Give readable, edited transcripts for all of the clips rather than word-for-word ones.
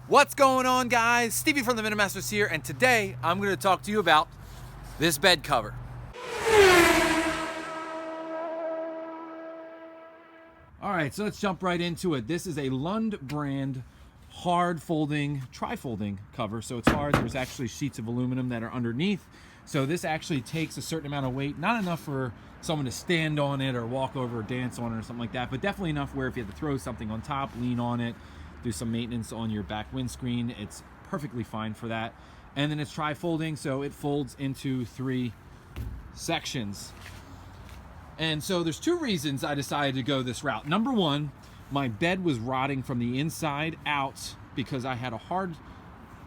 What's going on, guys? Stevie from the Minimasters here, and today I'm going to talk to you about this bed cover. All right, so let's jump right into it. This is a Lund brand hard folding, tri-folding cover. So it's hard. There's actually sheets of aluminum that are underneath. So this actually takes a certain amount of weight, not enough for someone to stand on it or walk over or dance on it or something like that, but definitely enough where if you have to throw something on top, lean on it, do some maintenance on your back windscreen, it's perfectly fine for that. And then it's tri-folding, so it folds into 3 sections. And so there's 2 reasons I decided to go this route. Number 1, my bed was rotting from the inside out because I had a hard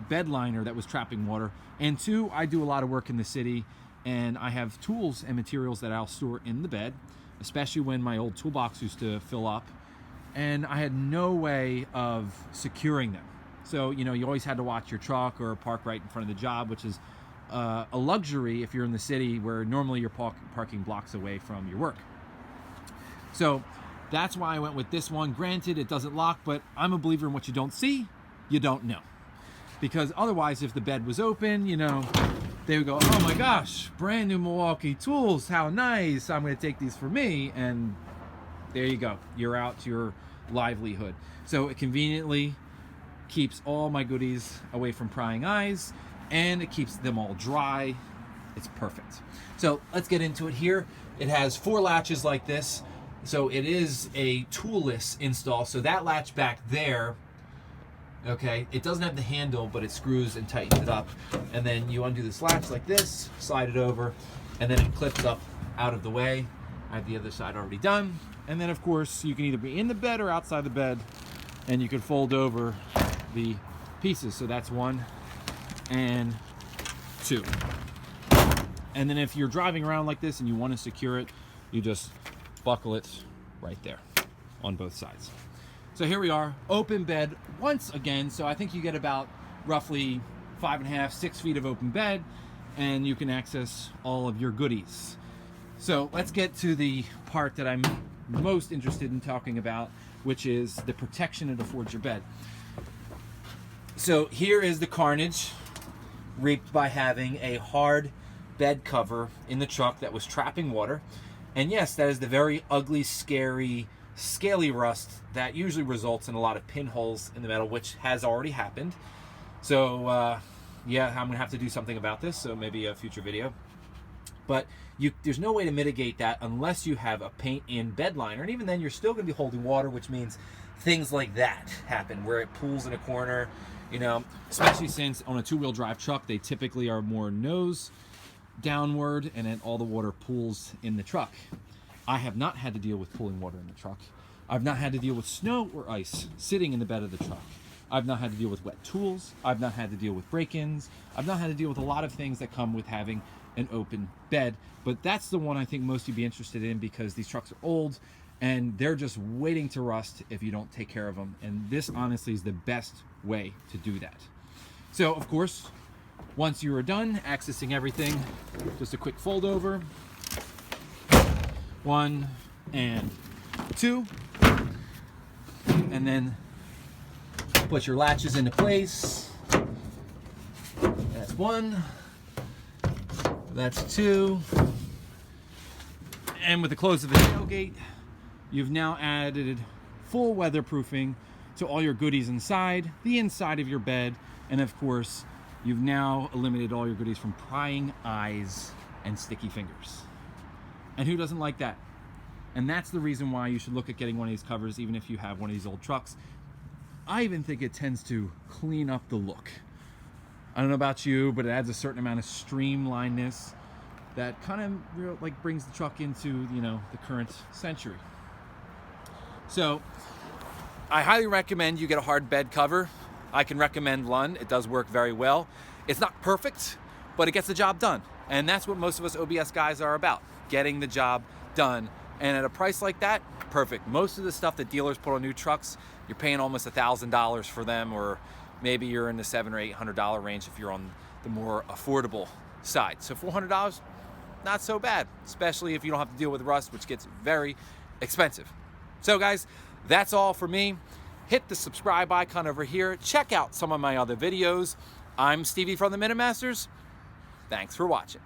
bed liner that was trapping water. And 2, I do a lot of work in the city and I have tools and materials that I'll store in the bed, especially when my old toolbox used to fill up. And I had no way of securing them. So, you know, you always had to watch your truck or park right in front of the job, which is a luxury if you're in the city where normally you're parking blocks away from your work. So that's why I went with this one. Granted, it doesn't lock, but I'm a believer in what you don't see, you don't know. Because otherwise, if the bed was open, you know, they would go, oh my gosh, brand new Milwaukee tools, how nice, I'm gonna take these for me. And there you go, you're out your livelihood. So it conveniently keeps all my goodies away from prying eyes and it keeps them all dry. It's perfect. So let's get into it here. It has 4 latches like this. So it is a toolless install. So that latch back there, okay, it doesn't have the handle, but it screws and tightens it up. And then you undo this latch like this, slide it over, and then it clips up out of the way. I have the other side already done. And then of course you can either be in the bed or outside the bed, and you can fold over the pieces. So that's 1 and 2. And then if you're driving around like this and you want to secure it, you just buckle it right there on both sides. So here we are, open bed once again. So I think you get about roughly 5.5, 6 feet of open bed, and you can access all of your goodies. So let's get to the part that I'm most interested in talking about, which is the protection it affords your bed. So here is the carnage reaped by having a hard bed cover in the truck that was trapping water. And yes, that is the very ugly, scary, scaly rust that usually results in a lot of pinholes in the metal, which has already happened. So yeah, I'm gonna have to do something about this, so maybe a future video. But there's no way to mitigate that unless you have a paint-in bed liner, and even then you're still going to be holding water, which means things like that happen, where it pools in a corner, you know, especially since on a 2-wheel drive truck, they typically are more nose downward, and then all the water pools in the truck. I have not had to deal with pooling water in the truck. I've not had to deal with snow or ice sitting in the bed of the truck. I've not had to deal with wet tools. I've not had to deal with break-ins. I've not had to deal with a lot of things that come with having an open bed, but that's the one I think most of you'd be interested in because these trucks are old and they're just waiting to rust if you don't take care of them. And this honestly is the best way to do that. So of course, once you are done accessing everything, just a quick fold over, 1 and 2, and then put your latches into place. That's 1. That's 2. And with the close of the tailgate, you've now added full weatherproofing to all your goodies inside, the inside of your bed, and of course, you've now eliminated all your goodies from prying eyes and sticky fingers. And who doesn't like that? And that's the reason why you should look at getting one of these covers, even if you have one of these old trucks. I even think it tends to clean up the look. I don't know about you, but it adds a certain amount of streamlinedness that kind of like brings the truck into, you know, the current century. So I highly recommend you get a hard bed cover. I can recommend Lund. It does work very well. It's not perfect, but it gets the job done. And that's what most of us OBS guys are about, getting the job done. And at a price like that, perfect. Most of the stuff that dealers put on new trucks, you're paying almost $1,000 for them, or maybe you're in the $700 or $800 range if you're on the more affordable side. So $400, not so bad, especially if you don't have to deal with rust, which gets very expensive. So guys, that's all for me. hit the subscribe icon over here. Check out some of my other videos. I'm Stevie from the Minute Masters. Thanks for watching.